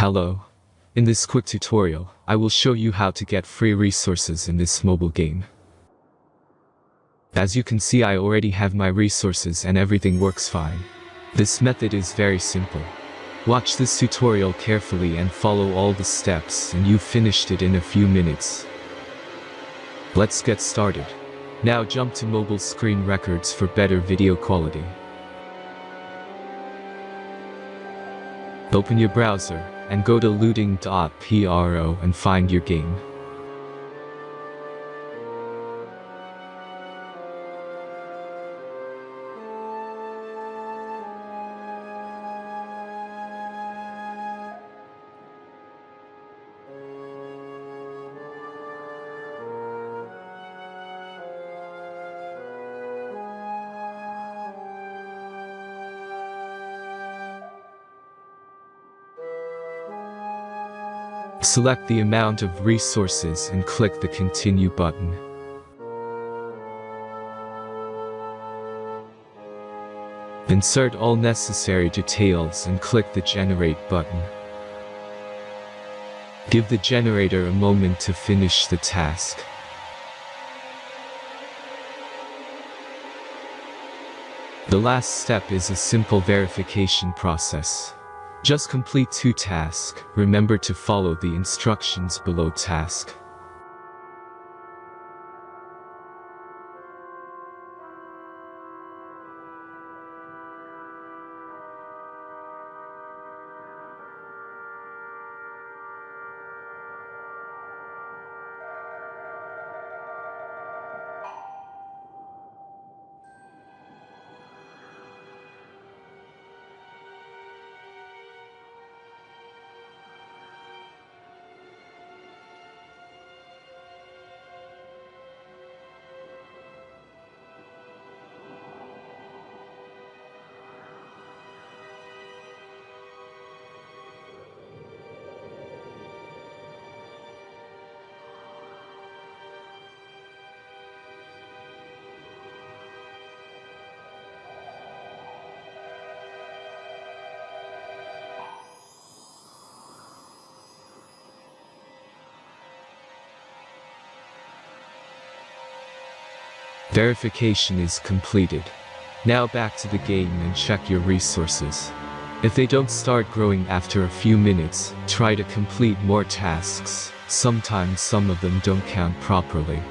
Hello. In this quick tutorial, I will show you how to get free resources in this mobile game. As you can see, I already have my resources and everything works fine. This method is very simple. Watch this tutorial carefully and follow all the steps and you've finished it in a few minutes. Let's get started. Now jump to mobile screen records for better video quality. Open your browser and go to looting.pro and find your game. Select the amount of resources and click the Continue button. Insert all necessary details and click the Generate button. Give the generator a moment to finish the task. The last step is a simple verification process. Just complete 2 tasks. Remember to follow the instructions below task. Verification is completed. Now back to the game and check your resources. If they don't start growing after a few minutes, try to complete more tasks. Sometimes some of them don't count properly.